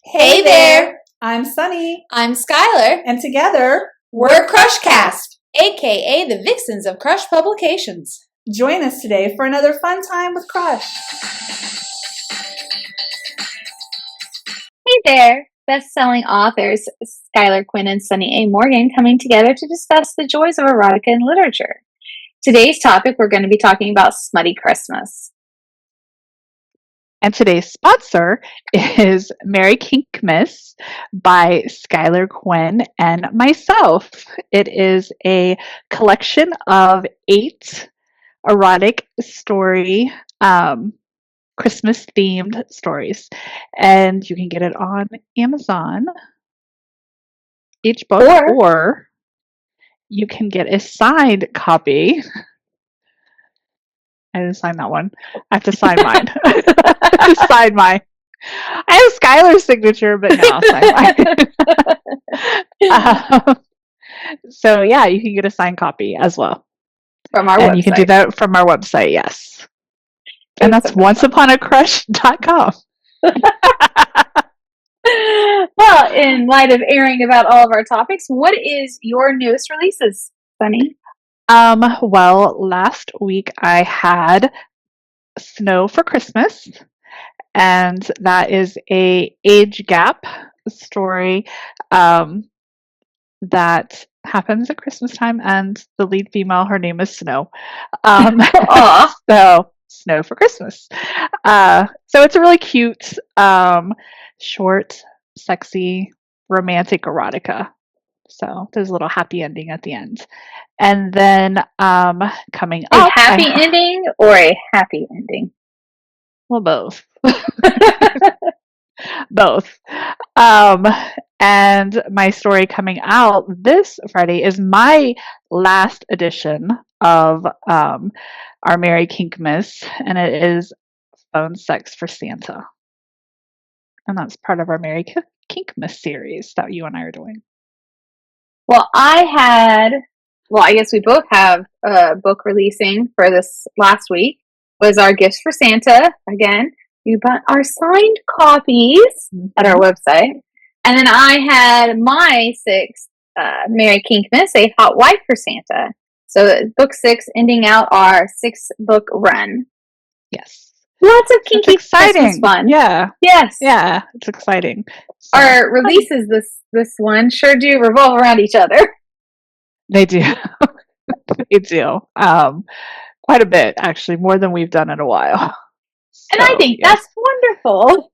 Hey there! I'm Sunny. I'm Skylar. And together, we're Crushcast, aka the Vixens of Crush Publications. Join us today for another fun time with Crush. Hey there! Best-selling authors Skylar Quinn and Sunny A. Morgan coming together to discuss the joys of erotica in literature. Today's topic, we're going to be talking about Smutty Christmas. And today's sponsor is Merry Kinkmas by Skylar Quinn and myself. It is a collection of 8 erotic story, Christmas-themed stories. And you can get it on Amazon, each book, or you can get a signed copy. I didn't sign that one. I have to sign mine. Sign mine. I have Skylar's signature, but no, I'll sign mine. So yeah, you can get a signed copy as well from our website. And you can do that from our website, yes. And that's onceuponacrush.com. Well, in light of airing about all of our topics, what is your newest releases, Sunny? Well, last week I had Snow for Christmas, and that is a age gap story that happens at Christmas time, and the lead female, her name is Snow. So Snow for Christmas. So it's a really cute, short, sexy, romantic erotica. So there's a little happy ending at the end. And then coming up, a happy ending or a happy ending? Well, both. Both. And my story coming out this Friday is my last edition of our Merry Kinkmas, and it is Phone Sex for Santa. And that's part of our Merry Kinkmas series that you and I are doing. Well, I guess we both have a book releasing for this last week. Was our Gifts for Santa. Again, you bought our signed copies at our website. And then I had my 6th Merry Kinkmas, a Hot Wife for Santa. So book 6 ending out our 6-book run. Yes. Lots of kinky Christmas fun. Yeah. Yes. Yeah, it's exciting. So. Our releases this one sure do revolve around each other. They do. They do. Quite a bit, actually, more than we've done in a while. And I think that's wonderful.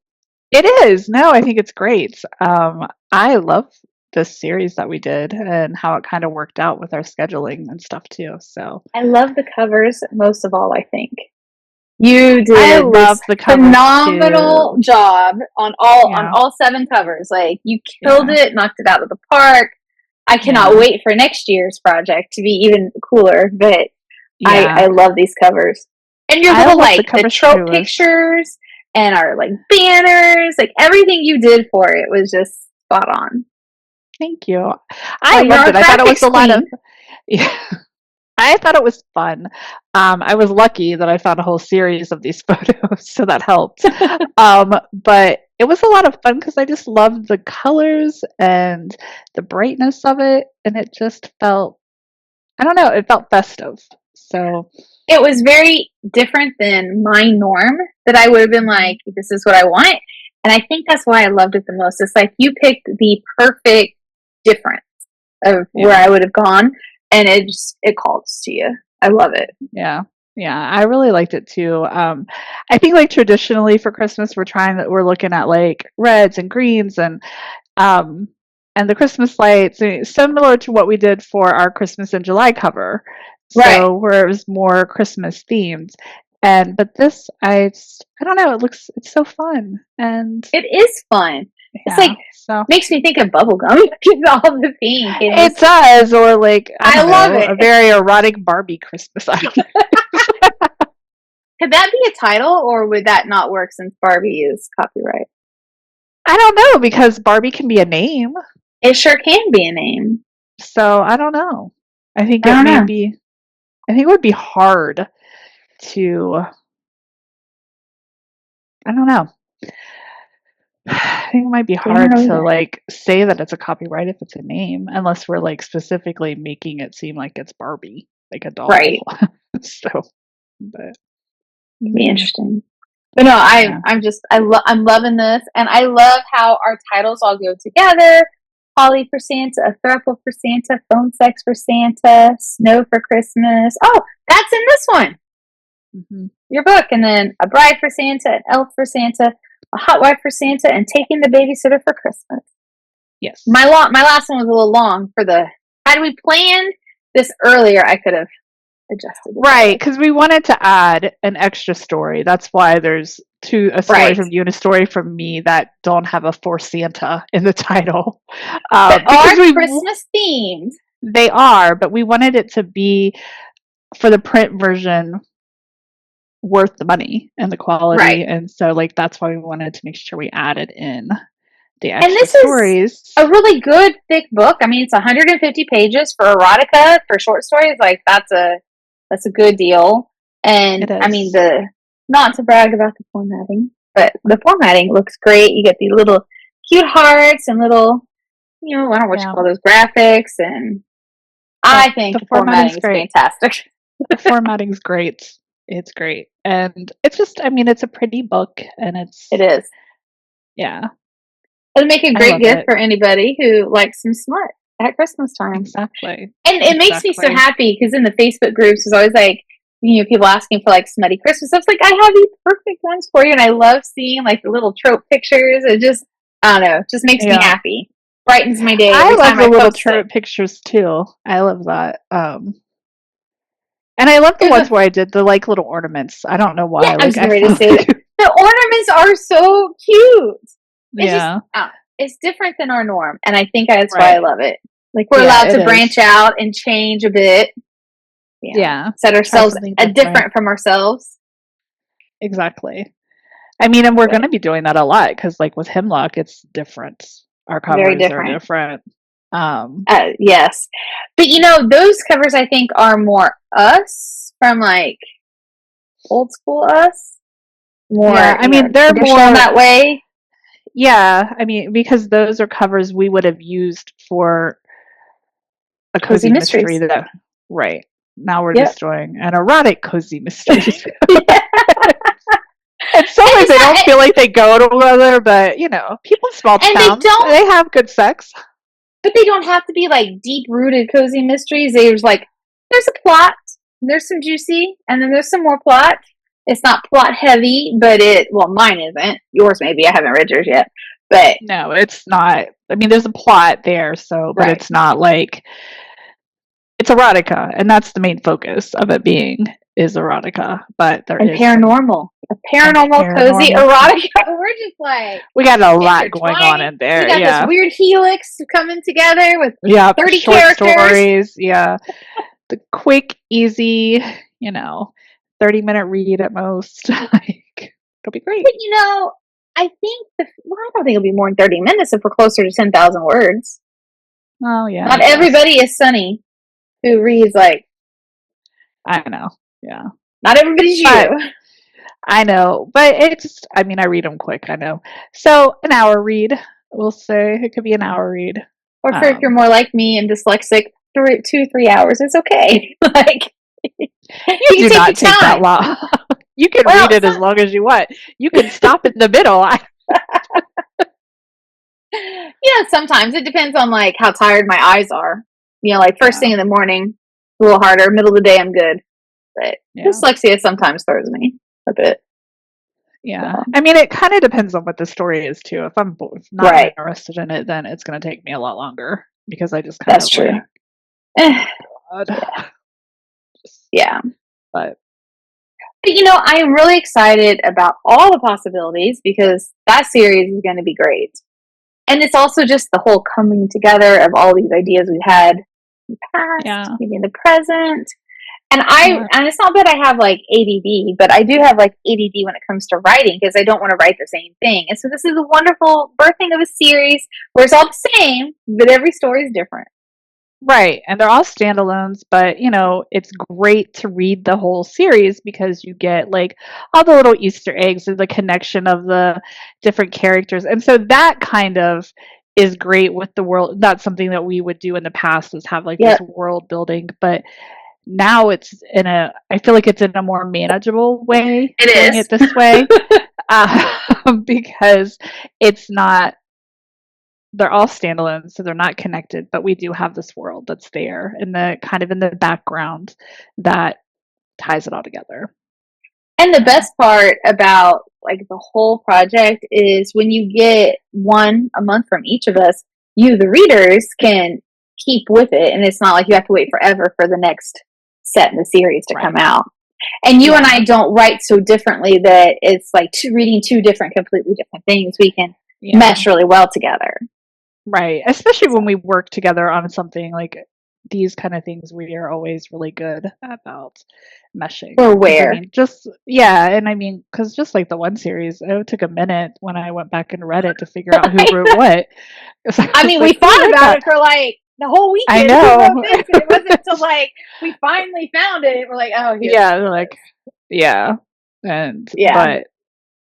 It is. No, I think it's great. I love this series that we did and how it kind of worked out with our scheduling and stuff too. So I love the covers most of all, I think. You did the phenomenal job on all 7 covers. Like, you killed it, knocked it out of the park. I cannot wait for next year's project to be even cooler, but I love these covers. And your little, like, the trope pictures and our, like, banners, like, everything you did for it was just spot on. Thank you. I loved it. I thought it was a lot of... Yeah. I thought it was fun. I was lucky that I found a whole series of these photos, so that helped. But it was a lot of fun because I just loved the colors and the brightness of it, and it just felt, I don't know, it felt festive. So it was very different than my norm that I would have been like, this is what I want. And I think that's why I loved it the most. It's like you picked the perfect difference of where I would have gone. And it calls to you. I love it. Yeah. Yeah. I really liked it too. I think like traditionally for Christmas, we're looking at like reds and greens and the Christmas lights, similar to what we did for our Christmas in July cover. So where it was more Christmas themed. But this, I don't know, it's so fun. And it is fun. It's like, makes me think of bubblegum. All the pink. It does, or like, I love it. A very erotic Barbie Christmas. Could that be a title, or would that not work since Barbie is copyright? I don't know, because Barbie can be a name. It sure can be a name. So I don't know. I think it would be hard to, I don't know. I think it might be hard to like say that it's a copyright if it's a name, unless we're like specifically making it seem like it's Barbie, like a doll. Right. So, but be interesting. But no, I'm loving this, and I love how our titles all go together. Holly for Santa, a throuple for Santa, phone sex for Santa, snow for Christmas. Oh, that's in this one. Mm-hmm. Your book, and then a bride for Santa, an elf for Santa, a hot wife for Santa, and taking the babysitter for Christmas. Yes. My last one was a little long for the. Had we planned this earlier, I could have adjusted. Right, because we wanted to add an extra story. That's why there's a story from you and a story from me that don't have a for Santa in the title. But are Christmas themed. They are, but we wanted it to be, for the print version, worth the money and the quality. Right. And so like that's why we wanted to make sure we added in the extra and this stories. Is a really good thick book. I mean, it's 150 pages for erotica, for short stories. Like that's a good deal. And I mean, not to brag about the formatting, but the formatting looks great. You get these little cute hearts and little, I don't know what you call those, graphics. And I think the formatting is fantastic. The formatting's great. It's great. And it's just, I mean, it's a pretty book, and it is. Yeah. It'll make a great gift for anybody who likes some smut at Christmas time. Exactly. And it makes me so happy because in the Facebook groups, there's always like, people asking for like smutty Christmas. I was like, I have these perfect ones for you. And I love seeing like the little trope pictures. It just, I don't know, just makes me happy. Brightens my day. I love the little trope pictures too. I love that. And I love the ones where I did the like little ornaments. I don't know why. Yeah, I was ready to say that. The ornaments are so cute. It's different than our norm, and I think that's why I love it. Like we're allowed to branch out and change a bit. Set ourselves different from ourselves. Exactly. I mean, and we're going to be doing that a lot because, like with Hemlock, it's different. Our covers are different. Yes, but those covers I think are more us from like old school us. More, I mean, they're more that way. Yeah, I mean, because those are covers we would have used for a cozy mystery. Right. Now we're just doing an erotic cozy mystery. In some ways, they don't feel like they go together, but people in small towns, they have good sex. But they don't have to be like deep-rooted cozy mysteries. There's a plot, there's some juicy, and then there's some more plot. It's not plot heavy, but mine isn't. Yours maybe. I haven't read yours yet. But no, it's not. I mean, there's a plot there, but it's not like it's erotica, and that's the main focus of it being is erotica. But there is paranormal, cozy erotica. We're just like we got a lot going on in there. We got this weird helix coming together with 30 short characters. Stories. Yeah, the quick, easy, 30-minute read at most. It'll be great. But I think I don't think it'll be more than 30 minutes if we're closer to 10,000 words. Oh yeah. Not everybody is Sunny, who reads like. I know. Yeah. Not everybody's you. I know, but I read them quick. I know. So an hour read, we'll say it could be an hour read. Or if you're more like me and dyslexic, 2-3 hours is okay. Like. You do not take that long. You can read it as long as you want. You can stop in the middle. Sometimes it depends on like how tired my eyes are. Like first thing in the morning, a little harder. Middle of the day, I'm good. But dyslexia sometimes throws me a bit. Yeah, so. I mean, it kind of depends on what the story is too. If I'm not interested in it, then it's going to take me a lot longer because I just kind of. That's true. Yeah. But I am really excited about all the possibilities because that series is going to be great. And it's also just the whole coming together of all these ideas we've had in the past, maybe in the present. And and it's not that I have like ADD, but I do have like ADD when it comes to writing because I don't want to write the same thing. And so this is a wonderful birthing of a series where it's all the same, but every story is different. Right, and they're all standalones, but it's great to read the whole series because you get like all the little Easter eggs and the connection of the different characters. And so that kind of is great with the world. Not something that we would do in the past is have like this Yep. world building, but now I feel like it's in a more manageable way It doing is. it this way. Because it's not they're all standalone, so they're not connected, but we do have this world that's there in the kind of in the background that ties it all together. And the best part about like the whole project is when you get one a month from each of us, you, the readers, can keep with it, and it's not like you have to wait forever for the next set in the series to come out. And you and I don't write so differently that it's like reading two completely different things. We can mesh really well together. Right. Especially when we work together on something like these kind of things, we are always really good about meshing. We're aware. And because just like the one series, it took a minute when I went back and read it to figure out who wrote what. We thought about it for like the whole weekend. I know. It wasn't until like we finally found it. We're like, oh, here. Yeah, like, yeah. And, but,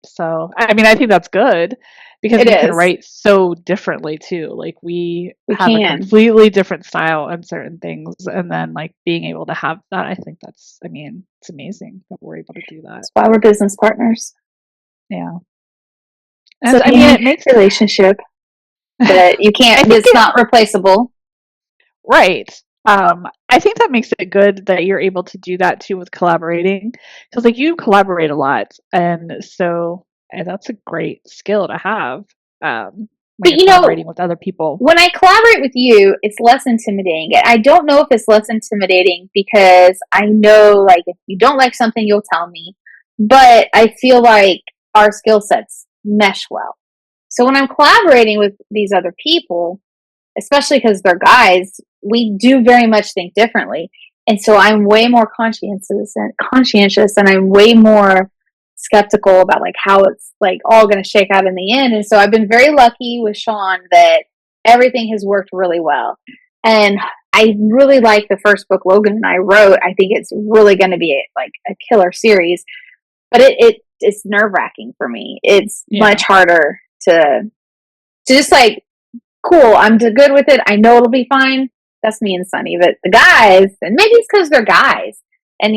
so, I think that's good because we can write so differently too. Like, we have a completely different style on certain things. And then, like, being able to have that, I think it's amazing that we're able to do that. That's why we're business partners. Yeah. And so, it makes a relationship that you can't, it's not replaceable. Right. I think that makes it good that you're able to do that too with collaborating, because like you collaborate a lot, and so that's a great skill to have. When you're collaborating with other people. When I collaborate with you, it's less intimidating. I don't know if it's less intimidating because I know, like, if you don't like something, you'll tell me. But I feel like our skill sets mesh well. So when I'm collaborating with these other people, especially because they're guys, we do very much think differently. And so I'm way more conscientious and I'm way more skeptical about like how it's like all going to shake out in the end. And so I've been very lucky with Sean that everything has worked really well. And I really like the first book Logan and I wrote. I think it's really going to be like a killer series, but it's nerve-wracking for me. It's much harder to just like, cool, I'm good with it. I know it'll be fine. That's me and Sunny. But the guys, and maybe it's because they're guys, and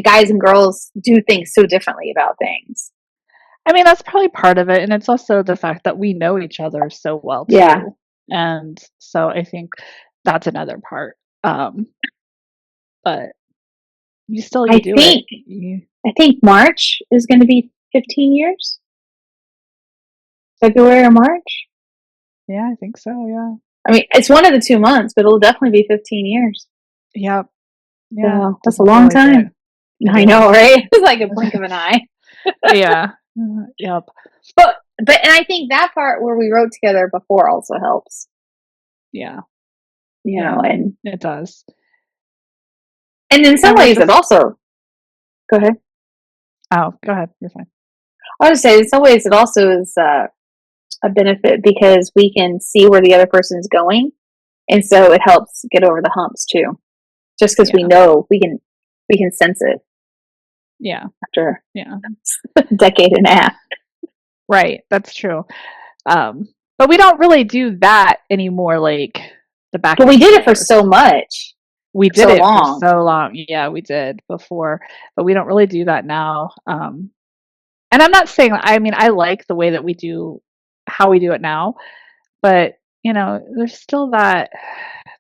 guys and girls do things so differently about things. I mean, that's probably part of it, and it's also the fact that we know each other so well too. Yeah. And so I think that's another part. But you do it. I think March is going to be 15 years. February or March. Yeah, I think so, yeah. I mean, it's one of the 2 months, but it'll definitely be 15 years. Yep. Yeah. So, that's a long time. I know, right? It's like a blink of an eye. Yeah. Yep. But and I think that part where we wrote together before also helps. Yeah. You know, and it does. And in some ways it also go ahead. Oh, go ahead. You're fine. I was saying in some ways it also is a benefit because we can see where the other person is going, and so it helps get over the humps too. Just because we know we can sense it. Yeah. After a decade and a half. Right. That's true. But we don't really do that anymore. Like the back. But we did it for so much. We did it for so long. Yeah, we did before, but we don't really do that now. And I'm not saying. I mean, I like the way that we do how we do it now, but there's still that.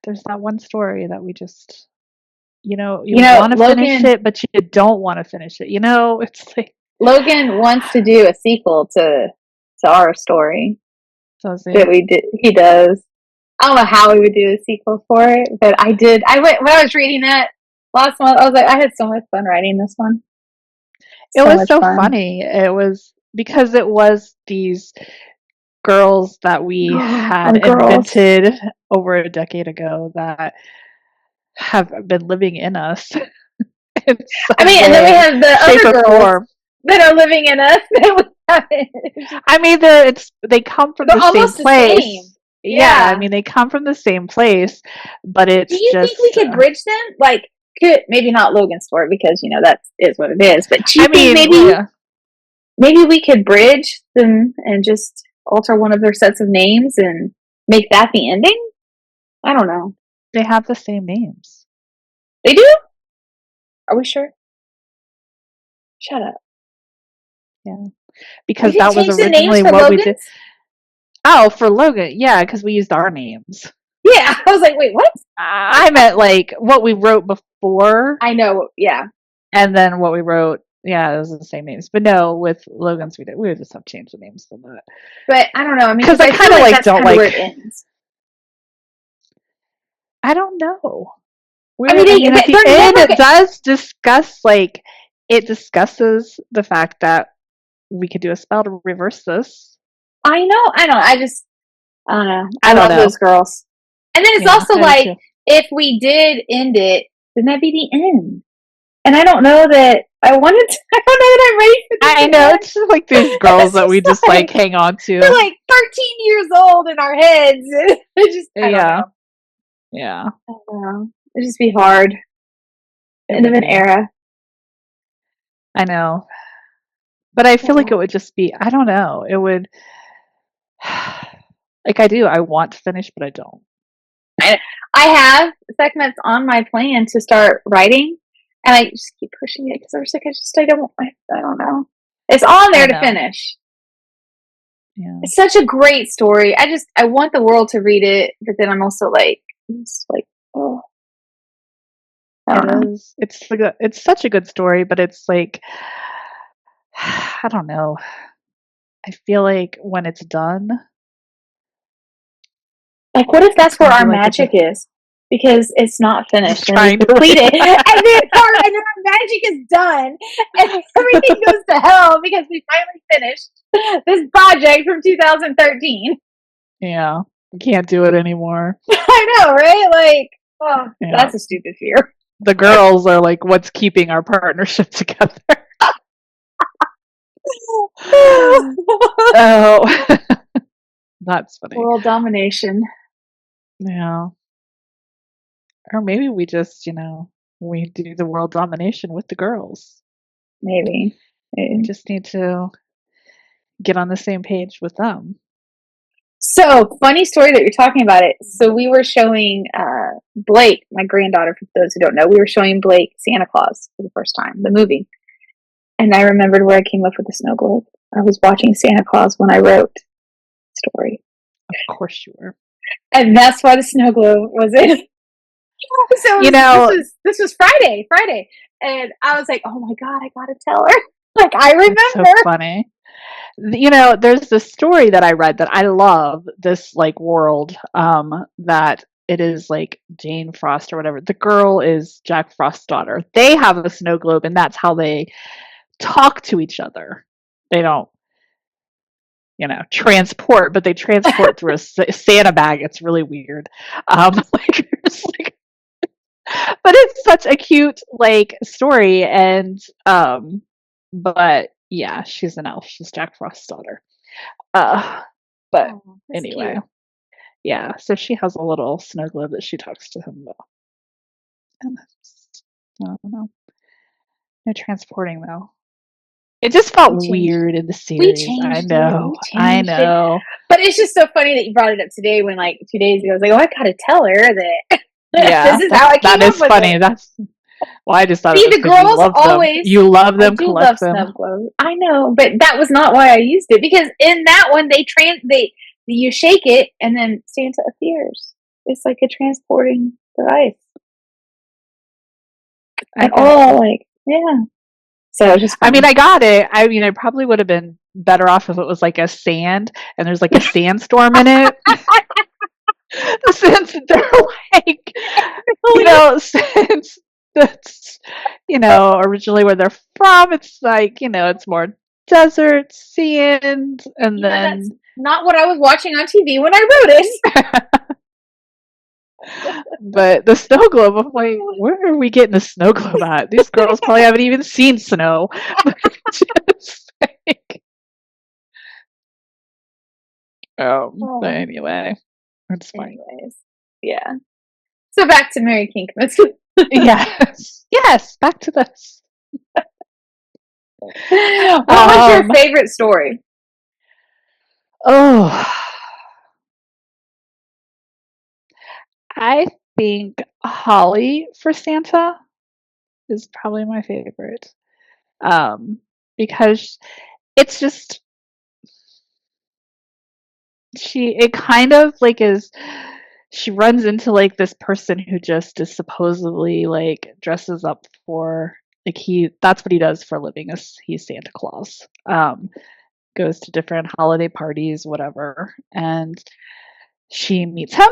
There's that one story that we just. You want to finish it, but you don't want to finish it. It's like Logan wants to do a sequel to our story. That we did. He does. I don't know how we would do a sequel for it, but I did. When I was reading that last month, I was like, I had so much fun writing this one. It was so funny. It was because it was these girls that we had invented over a decade ago that have been living in us. And then we have the other girls that are living in us. I mean, they come from the same place. Yeah, I mean, they come from the same place, but Do it's you think we just. could bridge them? Like, maybe not Logan's story because that is what it is. But do you I think mean, maybe we could bridge them and just alter one of their sets of names and make that the ending? I don't know. they have the same names. They do? Are we sure? Shut up. Yeah, because We can that was change the names originally for what we Logan's? did. Oh, for Logan, yeah, because we used our names. Yeah, I was like, wait, what? I meant like what we wrote before, I know, yeah. and then what we wrote. Yeah, it was the same names. But no, with Logan's, we would just have changed the names to that. But I don't know. I mean, because I feel kind of like that's don't kinda like. where it ends. I don't know. I mean, at the end, it does discuss it discusses the fact that we could do a spell to reverse this. I know. I don't know. I don't love know. those girls. And then it's also I do like, too. if we did end it, then that'd be the end. And I don't know that I wanted to, I don't know that I'm ready for this. I know, it's just like these girls that we just like hang on to. We're like 13 years old in our heads. It just, I don't know. Yeah. I don't know. It'd just be hard. End of an era. I know. But I feel like it would just be, I don't know. It would, like I do. I want to finish, but I don't. I have segments on my plan to start writing, and I just keep pushing it because I was like, I don't know. It's on there to finish. Yeah. It's such a great story. I want the world to read it, but then I'm also like, oh. I don't know. It's such a good story, but it's like, I don't know. I feel like when it's done, like, what if that's where our magic is? Because it's not finished and it's depleted, and then our magic is done, and everything goes to hell because we finally finished this project from 2013. Yeah, we can't do it anymore. I know, right? Like, that's a stupid fear. The girls are like, what's keeping our partnership together? Oh, that's funny. World domination. Yeah. Or maybe we just, we do the world domination with the girls. Maybe. We just need to get on the same page with them. So, funny story that you're talking about it. So, we were showing Blake, my granddaughter, for those who don't know, we were showing Blake Santa Claus for the first time, the movie. And I remembered where I came up with the snow globe. I was watching Santa Claus when I wrote the story. Of course you were. And that's why the snow globe was in. So this was Friday, and I was like, "Oh my god, I gotta tell her!" Like I remember. That's so funny. There's this story that I read that I love. This world that it is like Jane Frost or whatever. The girl is Jack Frost's daughter. They have a snow globe, and that's how they talk to each other. They don't, transport, but they transport through a Santa bag. It's really weird. But it's such a cute story, and but yeah, she's an elf. She's Jack Frost's daughter. But anyway, cute. Yeah. So she has a little snow globe that she talks to him about. And I don't know. No transporting though. It just felt weird in the series. I know. It. But it's just so funny that you brought it up today when 2 days ago I was like, oh, I gotta tell her that. Yeah, this is how I came that is funny. It. That's I just thought. See, the girls always you love them, I do collect love them. snow globes. I know, but that was not why I used it because in that one you shake it and then Santa appears. It's like a transporting device. And yeah. So just I mean, I got it. I mean, I probably would have been better off if it was like a sand and there's like a sandstorm in it. Since they're since that's originally where they're from, it's it's more desert, sand, and then that's not what I was watching on TV when I wrote it. But the snow globe, I'm like, where are we getting the snow globe at? These girls probably haven't even seen snow. But anyway. It's fine. Anyways, yeah. So back to Merry Kinkmas. Yes, back to this. What was your favorite story? Oh, I think Holly for Santa is probably my favorite. Because it's just it kind of like is she runs into like this person who just is supposedly like dresses up for like that's what he does for a living, is he's Santa Claus. Goes to different holiday parties, whatever, and she meets him,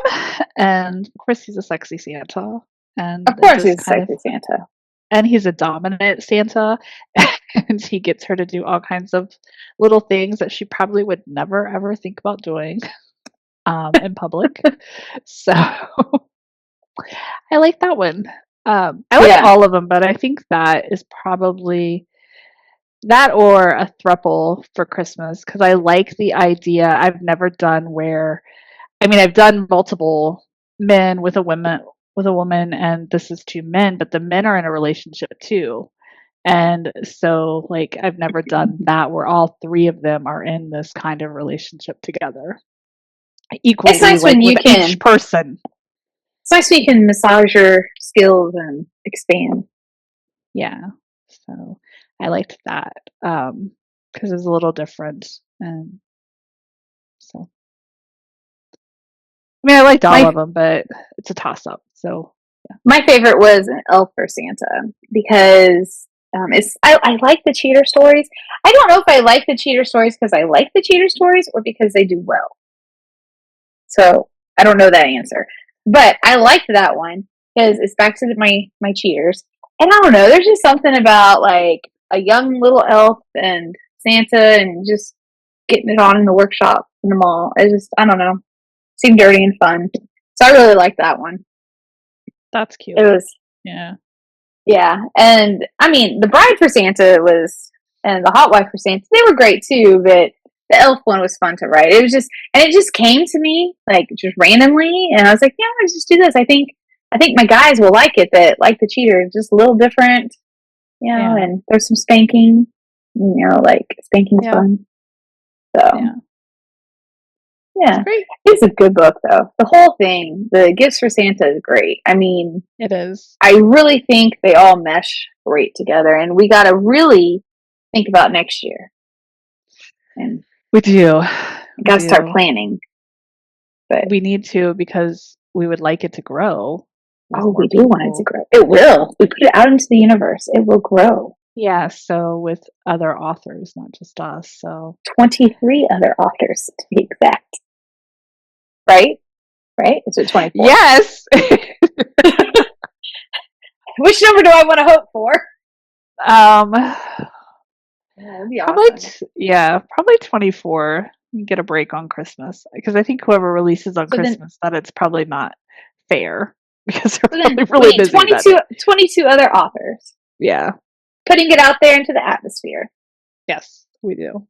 and of course he's a sexy Santa, and Of course, just he's a sexy Santa. and he's a dominant Santa, and he gets her to do all kinds of little things that she probably would never ever think about doing in public. So I like that one. I like all of them, but I think that is probably that or a throuple for Christmas, because I like the idea. I've never done where, I mean, I've done multiple men with a woman, and this is two men, but the men are in a relationship too. And so, like, I've never done that where all three of them are in this kind of relationship together equally. It's nice like, when you with can each person. It's nice when you can massage your skills and expand. Yeah. So I liked that because it was a little different, and so I mean, I liked all of them, but it's a toss up. So yeah. My favorite was an Elf for Santa because I like the cheater stories. I don't know if I like the cheater stories because I like the cheater stories or because they do well. So I don't know that answer, but I liked that one because it's back to my cheaters. And I don't know, there's just something about like a young little elf and Santa and just getting it on in the workshop in the mall. I don't know, seemed dirty and fun. So I really liked that one. That's cute. It was, yeah. And I mean, the Bride for Santa and the Hot Wife for Santa, they were great too, but the Elf one was fun to write. It just came to me like just randomly, and I was like, yeah, let's just do this. I think my guys will like it, that like the cheater, just a little different, and there's some spanking, like spanking's fun. So yeah. It's a good book though. The whole thing, the Gifts for Santa is great. I mean, it is. I really think they all mesh great together, and we got to really think about next year. And we do. Got to start planning. But we need to, because we would like it to grow. Oh, we do want it to grow. It will. We put it out into the universe. It will grow. Yeah, so with other authors, not just us. So 23 other authors to be exact. Right? Is it 24? Yes. Which number do I want to hope for? That'd be awesome. Probably 24. You get a break on Christmas, because I think whoever releases on Christmas, that it's probably not fair, because they're really busy. 22 other authors. Yeah. Putting it out there into the atmosphere. Yes, we do.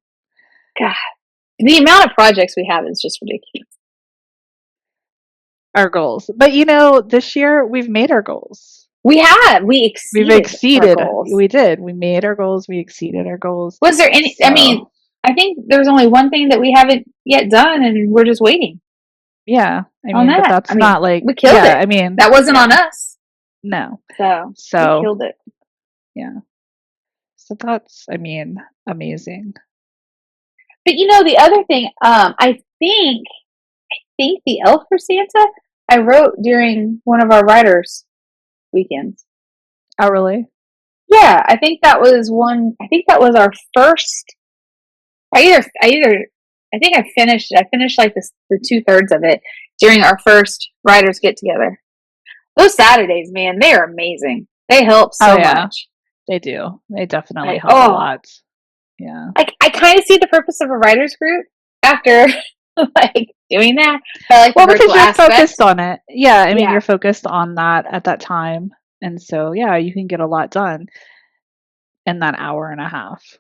God, the amount of projects we have is just ridiculous. Our goals. But this year we've made our goals. We have. We've exceeded our goals. We did. We made our goals. We exceeded our goals. Was there any? I mean, I think there's only one thing that we haven't yet done, and we're just waiting. Yeah, I mean, but that's not like we killed it. I mean, that wasn't on us. No. So we killed it. Yeah. So that's, amazing. But the other thing, I think the Elf for Santa I wrote during one of our writers' weekends. Oh, really? Yeah, I think that was our first. I finished like the 2/3 of it during our first writers get together. Those Saturdays, man, they are amazing. They help so much. They do. They definitely help a lot. Yeah. I kind of see the purpose of a writers group after doing that. Because you're focused on it. Yeah, I mean, you're focused on that at that time. And so, you can get a lot done in that hour and a half.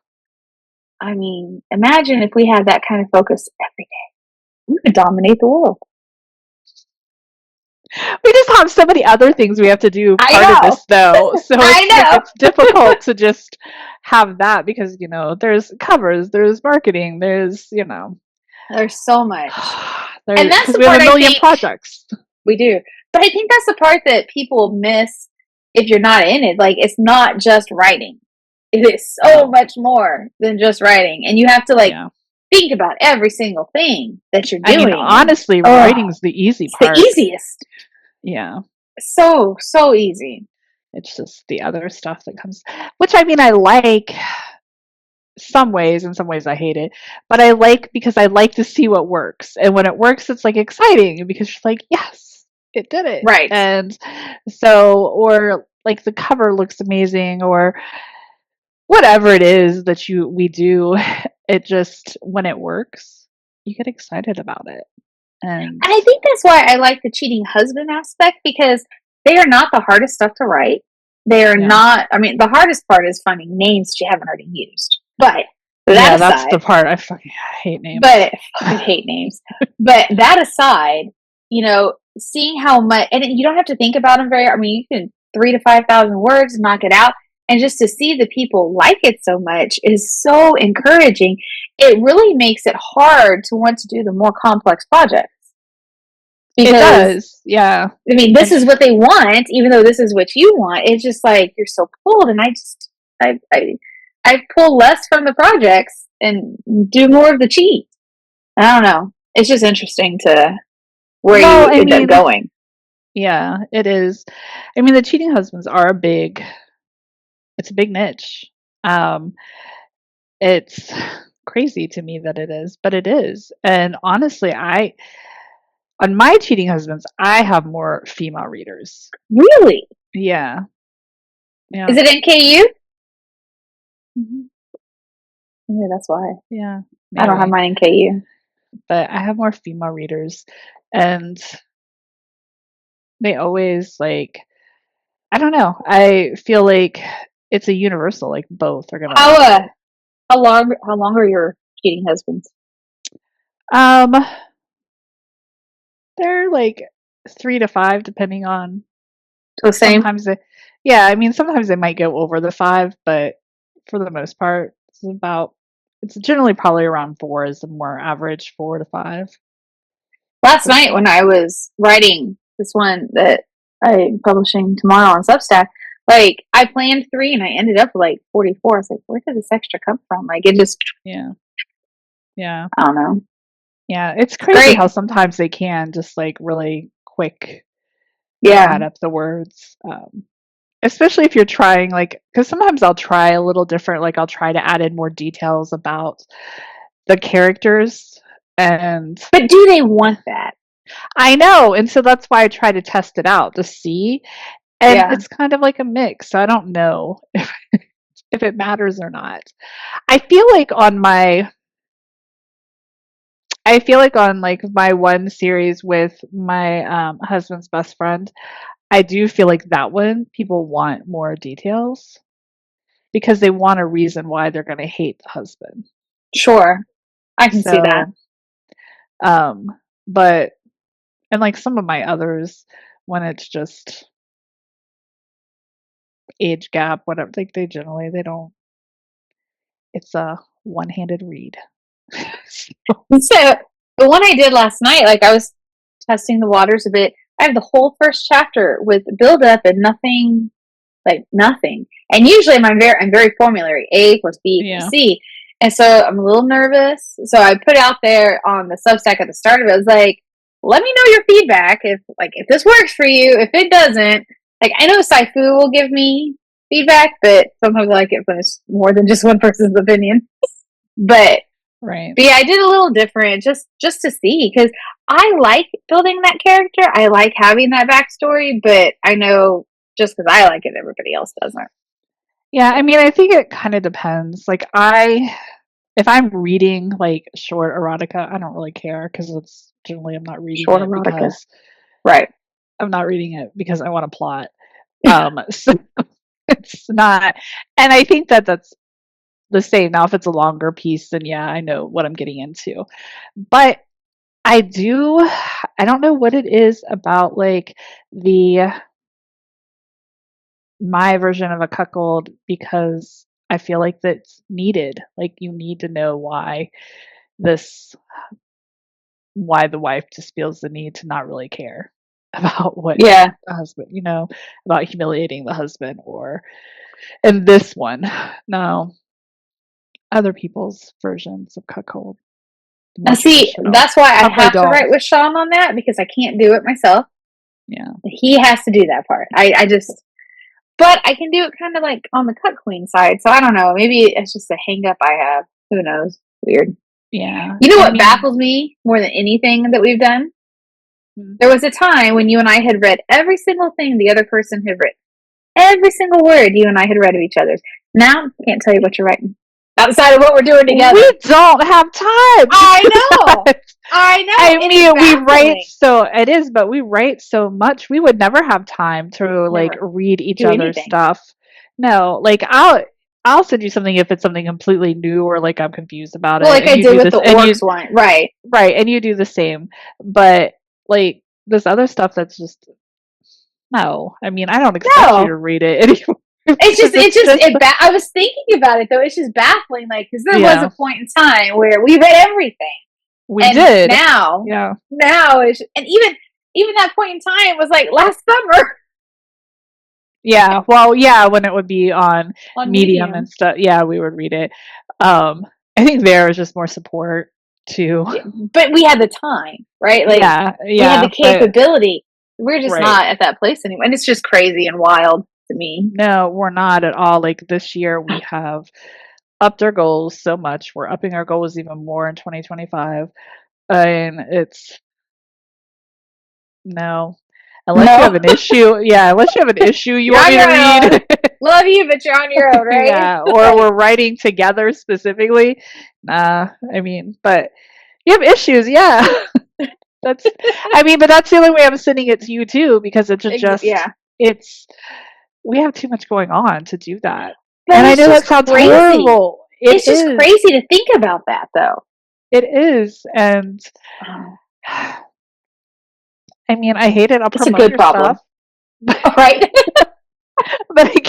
I mean, imagine if we had that kind of focus every day. We would dominate the world. We just have so many other things we have to do I part of know. this though. So I it's like know. it's difficult to just have that because, there's covers, there's marketing, there's, There's so much. And there that's because the we have part a I million think projects. we do. But I think that's the part that people miss if you're not in it. Like, it's not just writing. It is so No. much more than just writing. And you have to, Yeah. think about every single thing that you're I doing. mean, honestly, writing's the easy it's part. the easiest. Yeah. So easy. It's just the other stuff that comes, which I mean, I like some ways, in some ways I hate it, but I like because I like to see what works. And when it works, it's like exciting because you're like, yes, it did it. Right. And so, or like the cover looks amazing or whatever it is that we do, it just, when it works, you get excited about it. And I think that's why I like the cheating husband aspect, because they are not the hardest stuff to write. They are not, I mean, the hardest part is finding names that you haven't already used. But that that's aside, the part I fucking hate names. But I hate names. But that aside, seeing how much, and you don't have to think about them very. I mean, you can 3,000 to 5,000 words, knock it out, and just to see the people like it so much is so encouraging. It really makes it hard to want to do the more complex projects. Because, it does, yeah. I mean, this is what they want, even though this is what you want. It's just like you're so pulled, and I pull less from the projects and do more of the cheat. I don't know. It's just interesting to where you end up going. Yeah, it is. I mean, the cheating husbands are it's a big niche. It's crazy to me that it is, but it is. And honestly, on my cheating husbands, I have more female readers. Really? Yeah. Yeah. Is it NKU? Mm-hmm. Yeah, that's why. Yeah. Maybe. I don't have mine NKU. But I have more female readers, and they always I don't know. I feel like it's a universal. Like both are gonna. How long are your cheating husbands? They're 3 to 5, depending on. The same. Sometimes I mean, sometimes they might go over the 5, but for the most part, it's generally probably around 4 is the more average, 4 to 5. Last night when I was writing this one that I'm publishing tomorrow on Substack, I planned 3 and I ended up with 44. I was like, where did this extra come from? It just Yeah. I don't know. Yeah, it's crazy how sometimes they can just really quick add up the words. Especially if you're trying because sometimes I'll try a little different. I'll try to add in more details about the characters. But do they want that? I know, and so that's why I try to test it out to see. And it's kind of like a mix. So I don't know if it matters or not. I feel like on my one series with my husband's best friend, I do feel like that one people want more details because they want a reason why they're going to hate the husband. Sure, I can see that. But and some of my others, when it's just age gap, whatever, they don't. It's a one-handed read. So the one I did last night, I was testing the waters a bit. I have the whole first chapter with build up and nothing, nothing. And usually I'm very formulary, A plus B plus C. And so I'm a little nervous. So I put out there on the Substack at the start of it. I was like, let me know your feedback if this works for you. If it doesn't, I know Saifu will give me feedback, but sometimes I like it when it's more than just one person's opinion. But right. But yeah, I did a little different just to see, because I like building that character. I like having that backstory, but I know just because I like it, everybody else doesn't. Yeah, I mean, I think it kind of depends. If I'm reading short erotica, I don't really care because it's generally I'm not reading short erotica because right. I'm not reading it because I want a plot. So it's not, and I think that's the same. Now, if it's a longer piece, then yeah, I know what I'm getting into. But I do. I don't know what it is about like the my version of a cuckold because I feel like that's needed. Like you need to know this why the wife just feels the need to not really care about what Yeah. the husband, about humiliating the husband or and this one. No, other people's versions of cuckold. Now, More see, traditional. that's why I Probably have to don't. write with Sean on that because I can't do it myself. Yeah. He has to do that part. I just, but I can do it kind of like on the cut queen side. So I don't know. Maybe it's just a hang up I have. Who knows? Weird. Yeah. You know I what mean, baffles me more than anything that we've done? hmm. There was a time when you and I had read every single thing the other person had written. Every single word you and I had read of each other's. Now, I can't tell you what you're writing. Outside of what we're doing together. We don't have time. I know. I know. I It mean, is we write baffling. so it is, but we write so much. We would never have time to like Never read each do other's anything. stuff. No, like I'll send you something if it's something completely new or like I'm confused about Well, it. like And I you did do with this, the and you orcs one. Right. right, and you do the same. But like this other stuff that's just no. I mean, I don't expect you No. to read it anymore. I was thinking about it though. It's just baffling, like, because there was Yeah, a point in time where we read everything, we and did. now Yeah. it's, and even that point in time was like last summer Yeah, well, yeah, when it would be on on Medium and Medium. stuff, yeah, we would read it. I think there was just more support too. Yeah, but we had the time, right? Like Yeah, we had the yeah, but capability. We're just right. not at that place anymore, and it's just crazy and wild to me. No, we're not at all. Like this year, we have upped our goals so much. We're upping our goals even more in 2025, and it's no, unless you have No, an issue. Yeah, unless you have an issue you you're want on me to your own. read. Love you, but you're on your own, right? Yeah, or Like, we're writing together specifically. Nah, I mean, but you have issues, yeah. That's, I mean, but that's the only way I'm sending it to you too, because yeah. it's, we have too much going on to do that. But And I it's know just that sounds crazy. horrible. It's just crazy to think about that, though. It is. And I mean, I hate it. I'll It's a promote good your problem, stuff, right? but I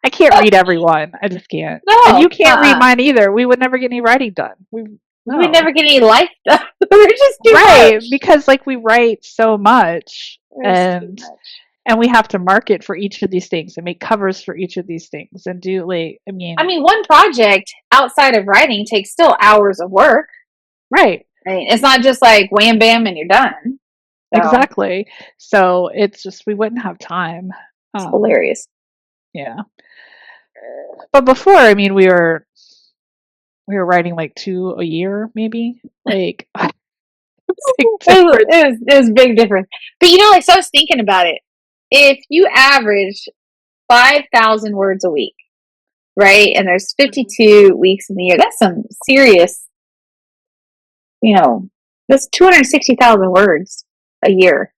can't read everyone. I just can't. And No, you can't read mine either. We would never get any writing done. we No. never get any life done. We're just too Right, much. because like we write so much There's too and much. and we have to market for each of these things and make covers for each of these things and do like I mean, one project outside of writing takes still hours of work. right, I mean, it's not just like wham bam and you're done. So, exactly. So it's just we wouldn't have time. it's hilarious. Yeah. But before, I mean, we were writing like 2 a year maybe. Like big difference. It was a big difference. But you know, like, so I was thinking about it. If you average 5,000 words a week, right? And there's 52 weeks in the year. That's some serious, that's 260,000 words a year.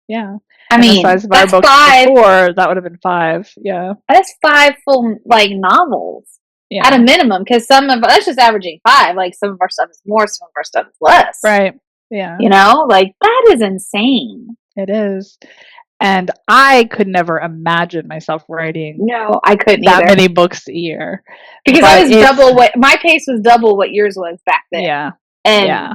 Yeah. I And the mean, size of our that's books five. before, that would have been 5. Yeah. That's 5 full like novels Yeah. at a minimum. Because that's just averaging 5. Like some of our stuff is more, some of our stuff is less. Right. Yeah. Like that is insane. It is. And I could never imagine myself writing No, I couldn't that either. many books a year. Because But I was double what my pace was double what yours was back then. Yeah. And Yeah.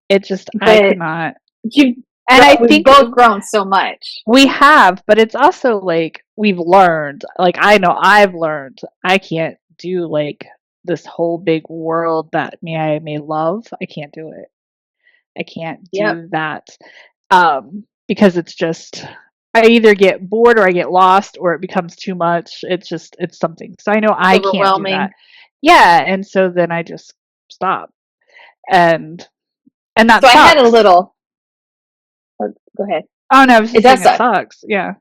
It just I could not. We've both grown so much. We have, but it's also like we've learned. Like I know I've learned I can't do like this whole big world that I may love. I can't do it. I can't do that. Because it's just I either get bored or I get lost or it becomes too much. It's something. So I know I can't do that. Yeah, and so then I just stop. And that so sucks. I had a little go ahead. Oh no, I was just saying suck. it sucks. Yeah.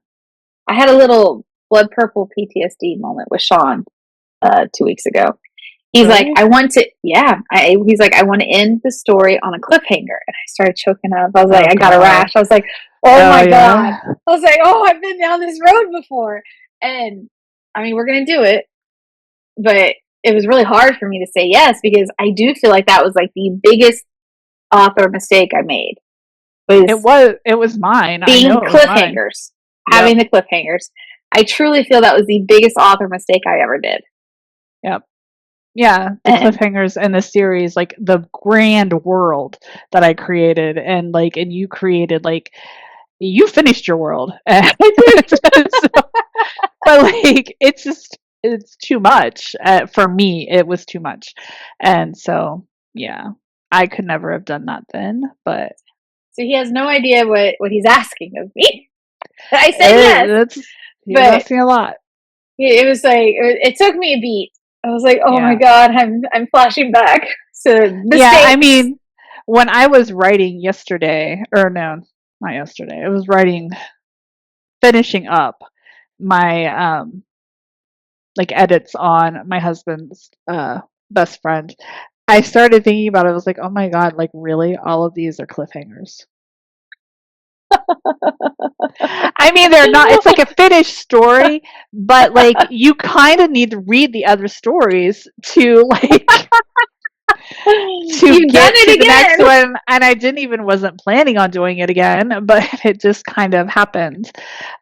I had a little blood purple PTSD moment with Sean 2 weeks ago. He's really? like, I want to he's like, I want to end the story on a cliffhanger. And I started choking up. I was like, I got a rash. I was like, oh my God. I was like, oh, I've been down this road before. And I mean, we're going to do it. But it was really hard for me to say yes because I do feel like that was like the biggest author mistake I made. It was mine. Being I know cliffhangers. Having the cliffhangers. I truly feel that was the biggest author mistake I ever did. Yep. Yeah, the cliffhangers in the series, like the grand world that I created, and you created, like, you finished your world. But like, it's too much for me. It was too much, and so yeah, I could never have done that then. But so he has no idea what he's asking of me. I said yes. He's asking a lot. It was like it took me a beat. I was like, oh my god, I'm flashing back. So mistakes. Yeah, I mean, when I was writing yesterday, or no, not yesterday, I was finishing up my like edits on my husband's best friend. I started thinking about it. I was like, oh my god, like really, all of these are cliffhangers. I mean, they're not. It's like a finished story, but like you kind of need to read the other stories to like to get to the next one. And I wasn't planning on doing it again, but it just kind of happened.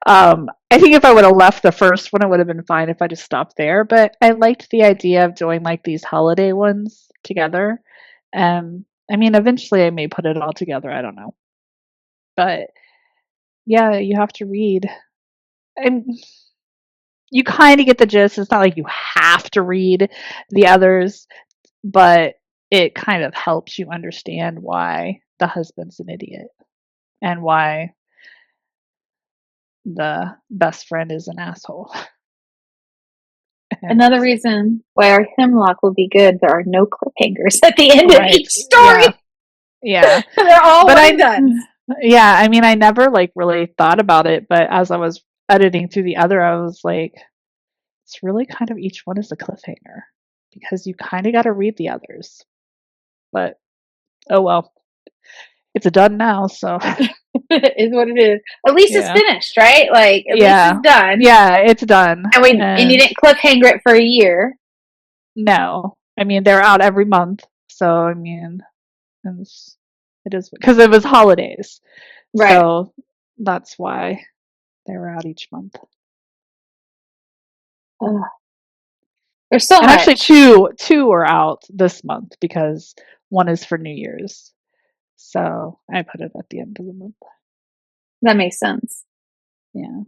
I think if I would have left the first one, it would have been fine if I just stopped there. But I liked the idea of doing like these holiday ones together. I mean, eventually I may put it all together. I don't know, but yeah, you have to read. And you kind of get the gist. It's not like you have to read the others, but it kind of helps you understand why the husband's an idiot and why the best friend is an asshole. Another reason why our hemlock will be good, there are no cliffhangers at the end of each story. Yeah. They're all done. Yeah, I mean, I never like really thought about it, but as I was editing through the other, I was like, it's really kind of each one is a cliffhanger because you kind of got to read the others. But oh well, it's done now, so it is what it is. At least it's finished, right? Like at least it's done. Yeah, it's done. And you didn't cliffhanger it for a year. No, I mean they're out every month, so I mean, it is because it was holidays, right? So that's why they were out each month. There's so much. Actually, two are out this month because one is for New Year's. So I put it at the end of the month. That makes sense. Yeah.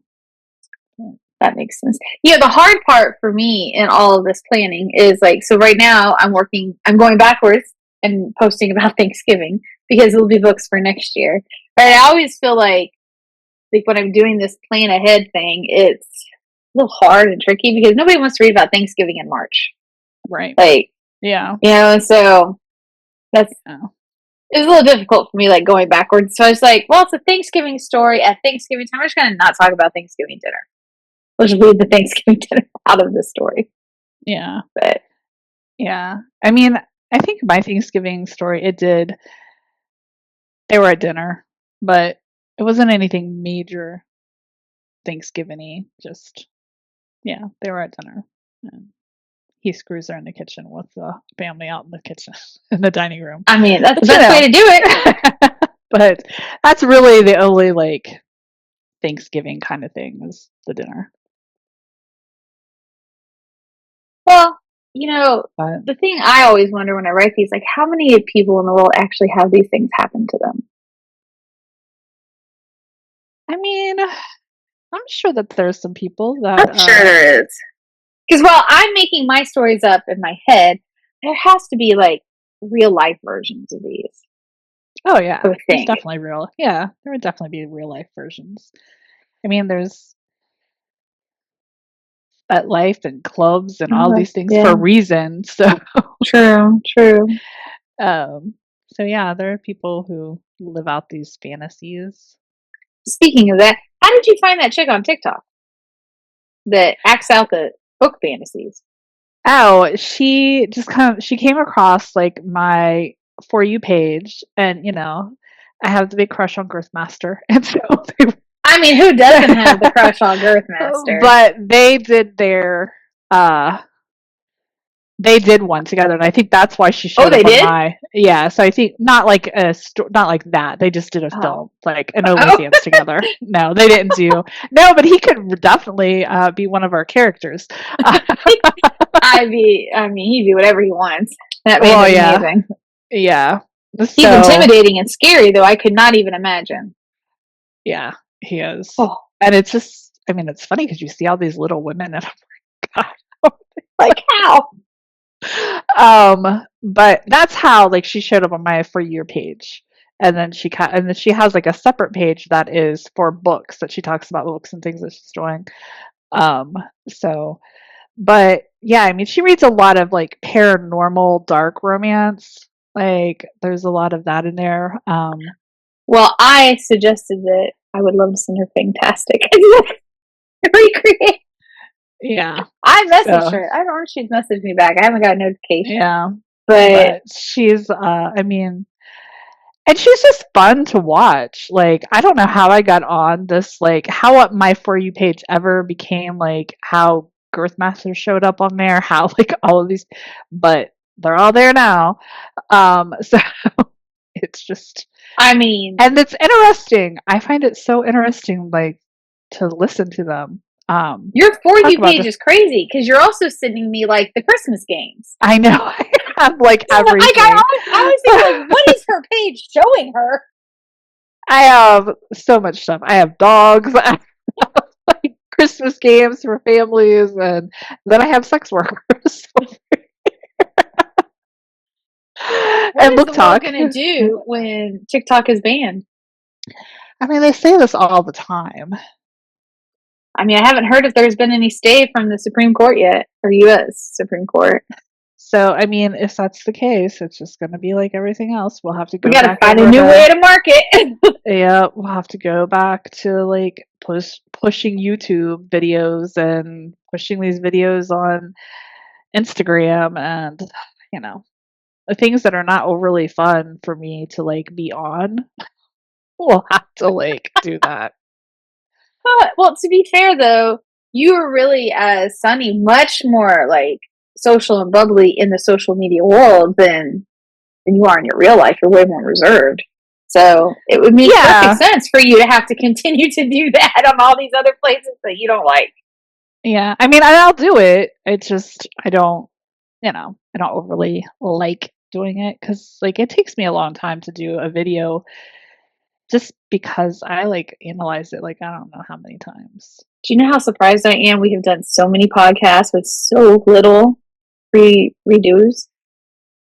That makes sense. Yeah, the hard part for me in all of this planning is like, so right now I'm going backwards and posting about Thanksgiving because it'll be books for next year. But I always feel like when I'm doing this plan ahead thing, it's a little hard and tricky because nobody wants to read about Thanksgiving in March. Right. Like, yeah. You know, so it's a little difficult for me, like going backwards. So I was like, well, it's a Thanksgiving story at Thanksgiving time. I'm just going to not talk about Thanksgiving dinner. We'll just leave the Thanksgiving dinner out of the story. Yeah. But yeah. I mean, I think my Thanksgiving story, they were at dinner, but it wasn't anything major Thanksgiving-y. Just, yeah, they were at dinner. And he screws her in the kitchen with the family out in the kitchen, in the dining room. I mean, that's the best way to do it. But that's really the only, like, Thanksgiving kind of thing is the dinner. Well, you know, the thing I always wonder when I write these, like, how many people in the world actually have these things happen to them? I mean, I'm sure that there's some people that... I'm sure there is. Because while I'm making my stories up in my head, there has to be, like, real-life versions of these. Oh, yeah. There's definitely real. Yeah, there would definitely be real-life versions. I mean, there's life and clubs and all these things for a reason. So true. So yeah, there are people who live out these fantasies. Speaking of that, how did you find that chick on TikTok that acts out the book fantasies? Oh, she came across like my For You page, and you know, I have the big crush on Girthmaster, and so I mean, who doesn't have the crush on Girthmaster? But they did their They did one together, and I think that's why she showed they up on did? my. Yeah, so I think not like not like that. They just did a film, like an Oh. OnlyFans together. No, they didn't do. No, but he could definitely be one of our characters. I mean, he'd do whatever he wants. That man Well, is yeah. amazing. Yeah. He's So, intimidating and scary, though. I could not even imagine. yeah, he is. Oh, And it's just, I mean, it's funny because you see all these little women, and I'm like, God. like how? But that's how like she showed up on my For You page, and then she has like a separate page that is for books that she talks about books and things that she's doing. Um, so, but yeah, I mean, she reads a lot of like paranormal, dark romance. Like, there's a lot of that in there. Well, I suggested that I would love to send her Fantastic. Recreate. Yeah. I messaged So, her. I don't know if she's messaged me back. I haven't got a notification. yeah. But But she's, I mean, and she's just fun to watch. Like, I don't know how I got on this, like, how my For You page ever became, like, how Girthmaster showed up on there, how, like, all of these, but they're all there now. So it's just, I mean, and it's interesting. I find it so interesting, like, to listen to them. your For Talk You about page this. is crazy because you're also sending me like the Christmas games. I know. I have, like, everything. Like, I always think, like, what is her page showing her? I have so much stuff. I have dogs. I have, like, Christmas games for families, and then I have sex workers. What And is book the world talk. going to do when TikTok is banned? I mean, they say this all the time. I mean, I haven't heard if there's been any stay from the Supreme Court yet, or U.S. Supreme Court. So, I mean, if that's the case, it's just going to be like everything else. We'll have to go We got to back find a over new way to market. yeah, we'll have to go back to like pushing YouTube videos and pushing these videos on Instagram, and you know, the things that are not overly fun for me to like be on. We'll have to like do that. Well, to be fair, though, you are really, Sunny, much more like social and bubbly in the social media world than you are in your real life. You're way more reserved. So it would make perfect sense for you to have to continue to do that on all these other places that you don't like. Yeah, I mean, I'll do it. It's just I don't, I don't overly like doing it because like it takes me a long time to do a video, just because I like analyze it like I don't know how many times. Do you know how surprised I am? We have done so many podcasts with so little redos.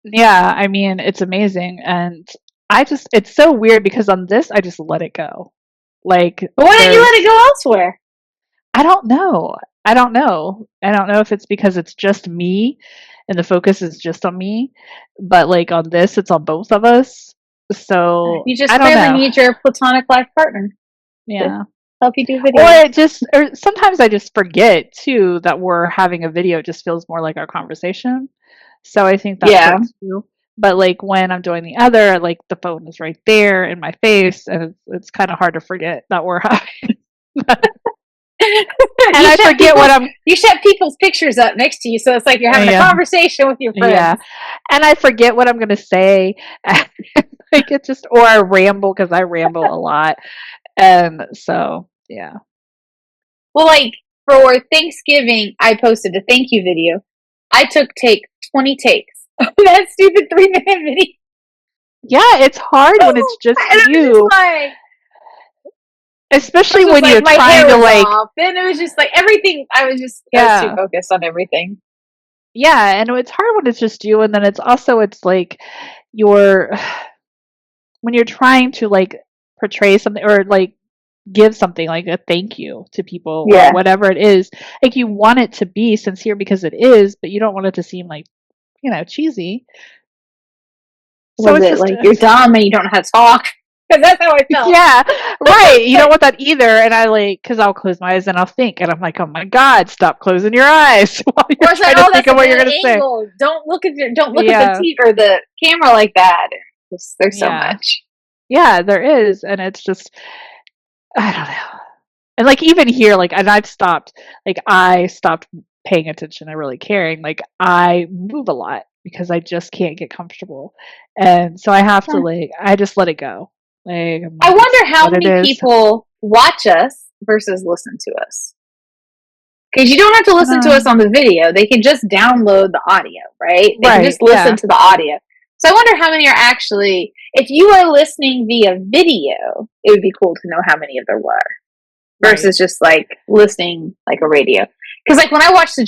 Yeah, I mean, it's amazing, and it's so weird because on this I just let it go. Like, but why don't you let it go elsewhere? I don't know. I don't know if it's because it's just me and the focus is just on me, but like on this it's on both of us. So you just I don't clearly know. need your platonic life partner. Yeah. Help you do videos. Or sometimes I just forget too that we're having a video. It just feels more like our conversation. So I think that's it too. But like when I'm doing the other, like the phone is right there in my face, and it's kind of hard to forget that we're having. And I forget what I'm. You set people's pictures up next to you, so it's like you're having a conversation with your friends. Yeah, and I forget what I'm going to say. Like it's just, or I ramble because I ramble a lot, and so yeah. Well, like for Thanksgiving, I posted a thank you video. I took 20 takes of that stupid 3-minute video. Yeah, it's hard when it's just you. Especially when you're trying to like. Then it was just like everything. I was too focused on everything. Yeah, and it's hard when it's just you, and then it's like when you're trying to like portray something or like give something like a thank you to people or whatever it is. Like you want it to be sincere because it is, but you don't want it to seem like, cheesy. So it's like you're dumb and you don't know how to talk? Because that's how I felt. Yeah, right. You don't want that either. And I because I'll close my eyes and I'll think, and I'm like, oh my God, stop closing your eyes while you're trying to think of what you're going to say. Don't look at the TV or the camera like that. There's so much. Yeah, there is, and it's just I don't know. And like even here, like, and I stopped paying attention and really caring, like I move a lot because I just can't get comfortable. And so I have to I just let it go. Like I it's wonder how what it many is. people watch us versus listen to us. Because you don't have to listen to us on the video. They can just download the audio, right? They can just listen to the audio. So I wonder how many are actually, if you are listening via video, it would be cool to know how many of there were versus just like listening like a radio. Because like when I listen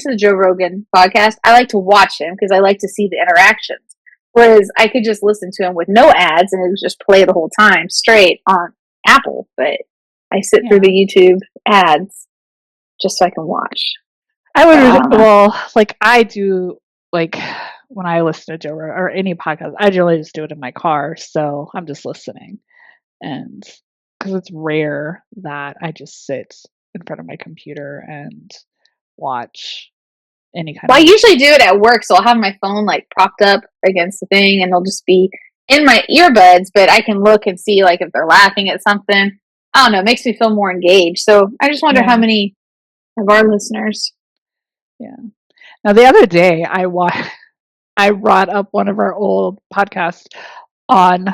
to the Joe Rogan podcast, I like to watch him because I like to see the interactions. Whereas I could just listen to him with no ads and it would just play the whole time straight on Apple. But I sit through the YouTube ads just so I can watch. I would, like I do, like when I listen to Joe Rogan or any podcast, I generally just do it in my car. So I'm just listening. And because it's rare that I just sit in front of my computer and watch any kind of. I usually do it at work, so I'll have my phone like propped up against the thing and they'll just be in my earbuds, but I can look and see like if they're laughing at something. I don't know, it makes me feel more engaged. So I just wonder how many of our listeners. Yeah. Now the other day I brought up one of our old podcasts on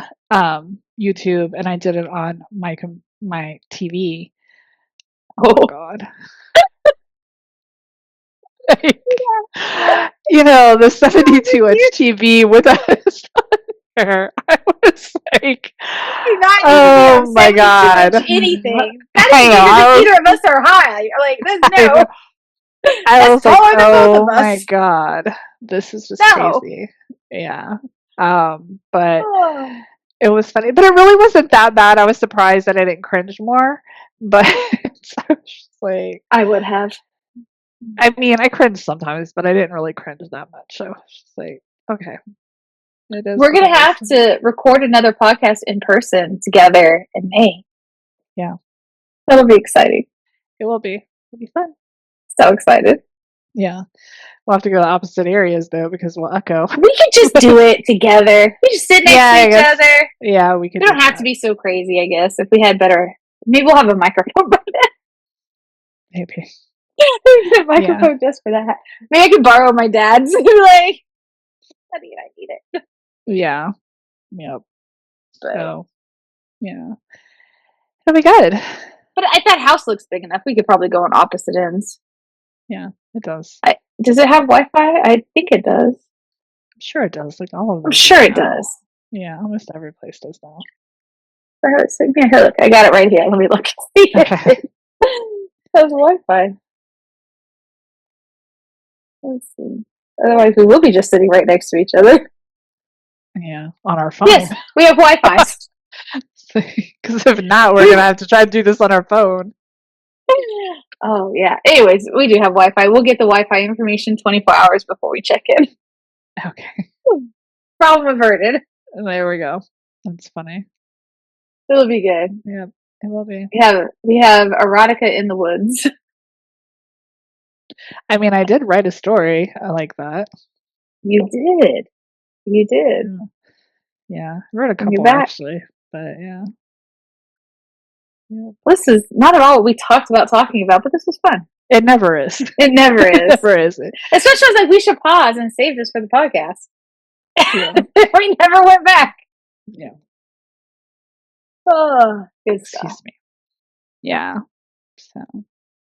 YouTube and I did it on my TV. Oh God. Like, the 72-inch TV with us. I was like, oh my God. Anything. Not even either of us are high. You're like, no. I was like, oh my God. This is just crazy. Yeah. But it was funny. But it really wasn't that bad. I was surprised that I didn't cringe more. But I was just like, I would have. I mean, I cringe sometimes, but I didn't really cringe that much. So I was just like, okay. We're going to have to record another podcast in person together in May. Yeah. That'll be exciting. It will be. It'll be fun. So excited. Yeah. We'll have to go to opposite areas, though, because we'll echo. We could just do it together. We just sit next to each other. Yeah, we could. We don't have to be so crazy, I guess. If we had better... Maybe we'll have a microphone by then. Maybe. A microphone just for that. Maybe I could borrow my dad's. Like, I need it. Yeah. Yep. So, yeah. It'll be good. But if that house looks big enough, we could probably go on opposite ends. Yeah, it does. Does it have Wi-Fi? I think it does. I'm sure it does. Like all of them. I'm sure it does. Yeah, almost every place does now. Here, look. I got it right here. Let me look. It has Wi-Fi. Let's see. Otherwise, we will be just sitting right next to each other. Yeah, on our phone. Yes, we have Wi-Fi. Because if not, we're going to have to try to do this on our phone. Oh, yeah. Anyways, we do have Wi-Fi. We'll get the Wi-Fi information 24 hours before we check in. Okay. Problem averted. There we go. That's funny. It'll be good. Yeah, it will be. We have Erotica in the woods. I mean, I did write a story. I like that. You did. Yeah, I wrote a couple actually, but yeah. Yep. This is not at all what we talked about talking about, but this was fun. It never is. It never is. It never is. Especially I was like, we should pause and save this for the podcast. Yeah. We never went back. Yeah. Oh, good stuff. Excuse me. Yeah. So,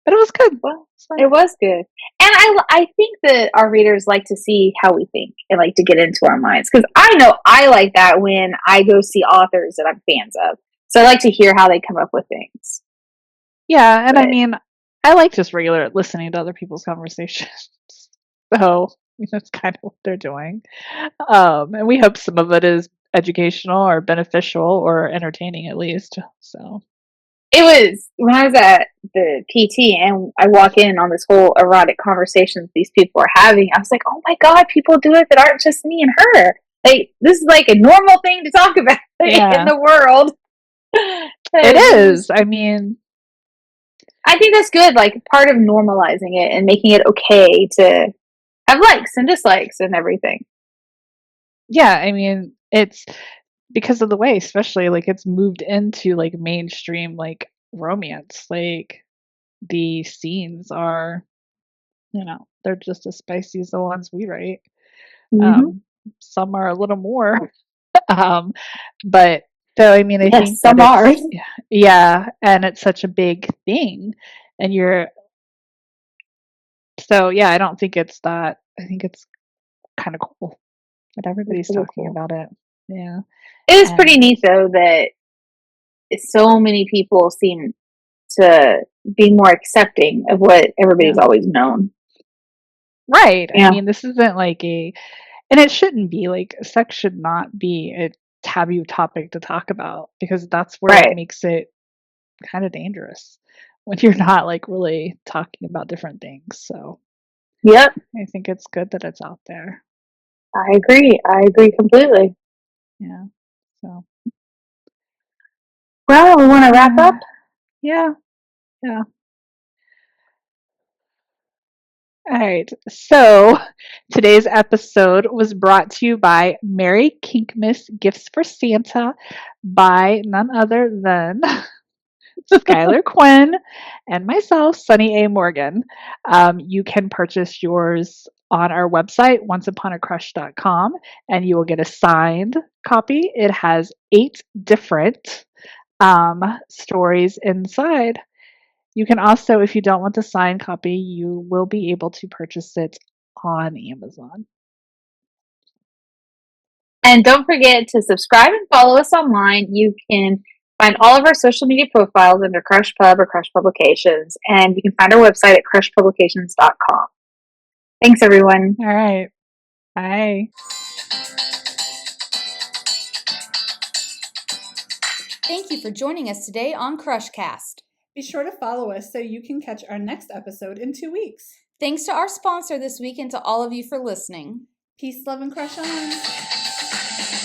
but it was good. Well, it was good. And I think that our readers like to see how we think and like to get into our minds. Because I know I like that when I go see authors that I'm fans of. So I like to hear how they come up with things. Yeah, and I mean, I like just regular listening to other people's conversations. So that's kind of what they're doing. And we hope some of it is educational or beneficial or entertaining at least. So it was when I was at the PT and I walk in on this whole erotic conversation these people are having. I was like, oh my God, people do it that aren't just me and her. Like, this is like a normal thing to talk about in the world. It is. I mean, I think that's good. Like, part of normalizing it and making it okay to have likes and dislikes and everything. Yeah, I mean, it's because of the way, especially like it's moved into like mainstream like romance. Like the scenes are they're just as spicy as the ones we write. Mhm. Some are a little more. But so, I mean, I Yes, think some that are. yeah, and it's such a big thing. And so yeah, I don't think it's that. I think it's kind of cool that everybody's Really talking cool. about it. Yeah. It is pretty And neat though that so many people seem to be more accepting of what everybody's yeah. always known. Right. I Yeah. mean, this isn't like and it shouldn't be like sex should not be a taboo topic to talk about because that's where it Right. makes it kind of dangerous when you're not like really talking about different things. So Yep. I think it's good that it's out there. I agree. I agree completely. Yeah. So Well, we want to wrap up. yeah. Yeah. All right. So today's episode was brought to you by Merry Kinkmas Gifts for Santa by none other than Skylar Quinn and myself, Sunny A. Morgan. You can purchase yours on our website, onceuponacrush.com, and you will get a signed copy. It has 8 different stories inside. You can also, if you don't want the signed copy, you will be able to purchase it on Amazon. And don't forget to subscribe and follow us online. You can find all of our social media profiles under Crush Pub or Crush Publications, and you can find our website at crushpublications.com. Thanks, everyone. All right. Bye. Thank you for joining us today on Crushcast. Be sure to follow us so you can catch our next episode in 2 weeks. Thanks to our sponsor this week and to all of you for listening. Peace, love, and crush on.